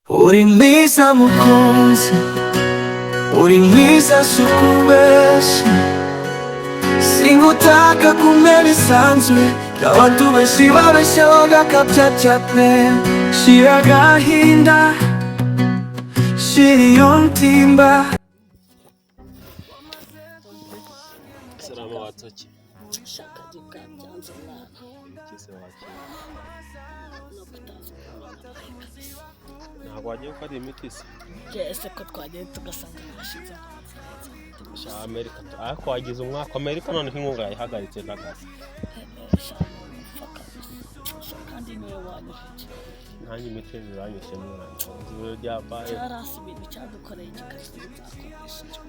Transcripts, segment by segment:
Uri mwiza mukunzi, uri mwiza sukubesha, sinkutaka kumera isanzwe y'abantu benshi babeshaho gakabya pe. Shira agahinda, shira iyo ntimba. Salama watoki. Shaka gikabyanze mwana. Kise wakira. No kutaza kumwana kabisa. Ntabwo wagiye gufata imiti se? Ese ko twagiye tugasanga nashize. Sha Amerika. Ariko wagize umwaka Amerika none inkunga yahagaritse n'akazi. Kandi niwe wanyufite. Nanjye imiti ziranyishe mwana. Zibiro ryabaye. Cyarasi ibintu cyadukoreye gikazi bizakoresheje.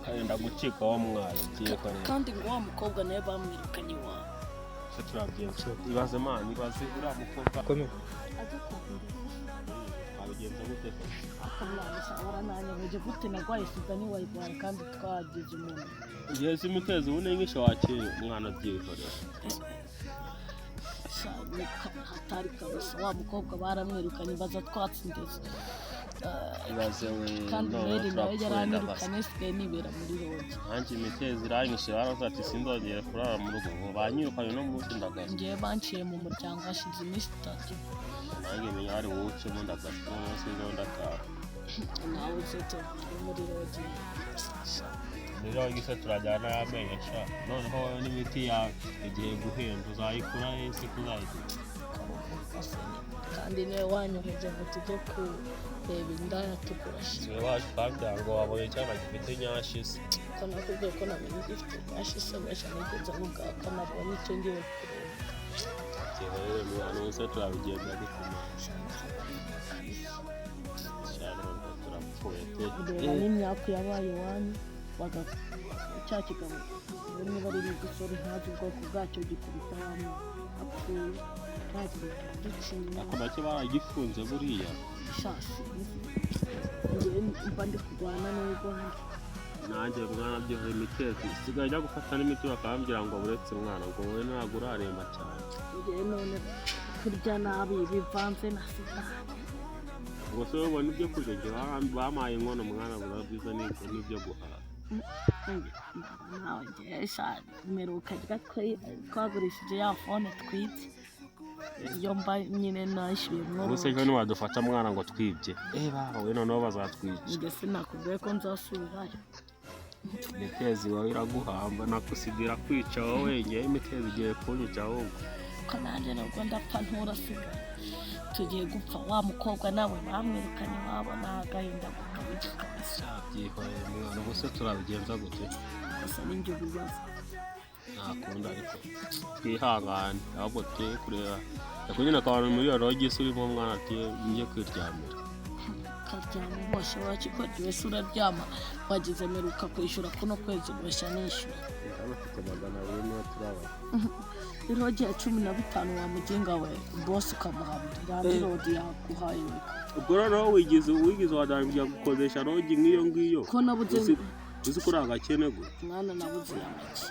Kandi ndagucika wa mwana ugiye kare. Kandi ngo wa mukobwa nawe bamwirukanye iwawe. Se turabyenze. Ibaze mana, ibaze uriya mukobwa. Komeye. Abigenza gute? Akamwana warananye muje gute nagwaye sida ni wayibara kandi twagize umuntu. Igihe simuteze ubune ngisho wakire mwana byikorera. Hatari kabisa wa mukobwa baramwirukanye baza twatsindeze. Ibaze we kandi rero nawe yaranirukanye sigaye nibera muri rogi. Nanjye imitezi iranyishe baravuze ati sindogera kurara mu rugo ngo banyirukanye no munsi ndagaza. Ngiye banciye mu muryango hashize iminsi 3. Nanjye menya ari wowe mu ndagaza munsi zo ndataha. Nawe uzote muri rogi. Rero igise turajyana yamenye sha. Noneho n'imiti ya igiye guhenda uzayikura ese kuzayikura. Kandi niwe wanyoheje ngo tujye kureba indaya tukurashe. Niwe waje kwabyango wabonye cyane gifite nyashise. Ko nakubwiye ko namenye gifite nyashise mesha nigeze mvuga ko nabonye icyo ngiye kureba. Rero mwana wese turabigenda gukoma. Cyane turapfuye Reba n'imyaka yabaye wanyu baga cyakigabo. Niba ari igisoro ntazi ubwoko bwacyo gikubita hamwe apfuye. Ako nacyo baragifunze buriya. Shasi. Ngiye mbandi kugwana n'ubwo nanjye mwana byohe imitezi sigaye njya gufata n'imiti bakambwira ngo buretse mwana ngo wowe ntabwo uraremba cyane. Ngiye none kurya nabi bivanze na sida. Ubwo se ubona ibyo kurya bamaye inkono mwana burabwiza n'ibyo guhaha. Nawe ngiye shani meruka twagurishije ya phone twite. Iyo mba nyine nashyuye mwo. Ubuse cyo ntiwadufata mwana ngo twibye. Bawe noneho bazatwica. Nge sinakubwiye ko nzasubirayo. Imitezi wawe iraguhamba nakusigira kwica wowe ngiye imitezi igiye kunyica ahubwo. Ko nanjye nubwo ndapfa nturasiga. Tugiye gupfa wa mukobwa nawe bamwirukanye wabona agahinda gukabije kabisa. Byihoreye mwana ubuse turabigenza gute? Gusa ninjye ubibaza. Nakunda ariko twihangane ahubwo tuye kureba nyine akabana muri iyo rogi isi urimo mwana ati ngiye kwiryamira. Karyama bose wakikogiwe se uraryama wagize meruka kwishyura kuno kwezi bwashya nishyura. Abafite magana abiri niba turaba. Irogi ya 15 wa muginga we boss ukamuhabira rodi yaguhaye. Ubwo rero wigize wadangiye gukodesha rogi nk'iyo ngiyo. Ko nabuze uzi kuranga kene go. Mwana nabuze yamaki.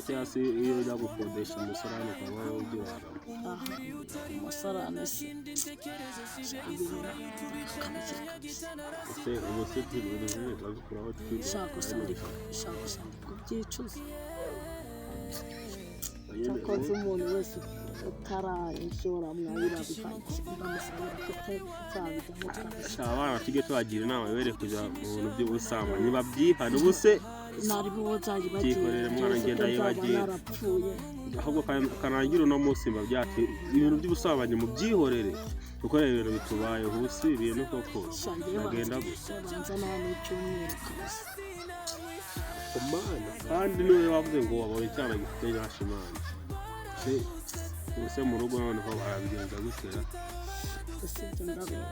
Cyasi iyo ujya gukodesha umusarane ukaba wogira. Umusarane se. Se ubuse tibiri bazikuraho twibye. Shaka sandika kubyicuza. Cyakoze umuntu wese utarayishora mwayira bivanze ndamusabira kutazabijyamo twese. Abana tige twagira inama bere kujya mu bintu by'ubusamba niba byihana ubuse nari bozaje bagiye mwana ngenda yibagiye ahubwo kanangira no munsi mba byati ibintu by'ubusabanye mu byihorere kuko ibintu bitubaye ubusi ibintu koko nagenda gusa banza nawe cyumweru kabisa. Omana kandi niwe wavuze ngo wabonye cyane gifite yashimana. Se mu rugo noneho barabigenza gutera. Ese ndabona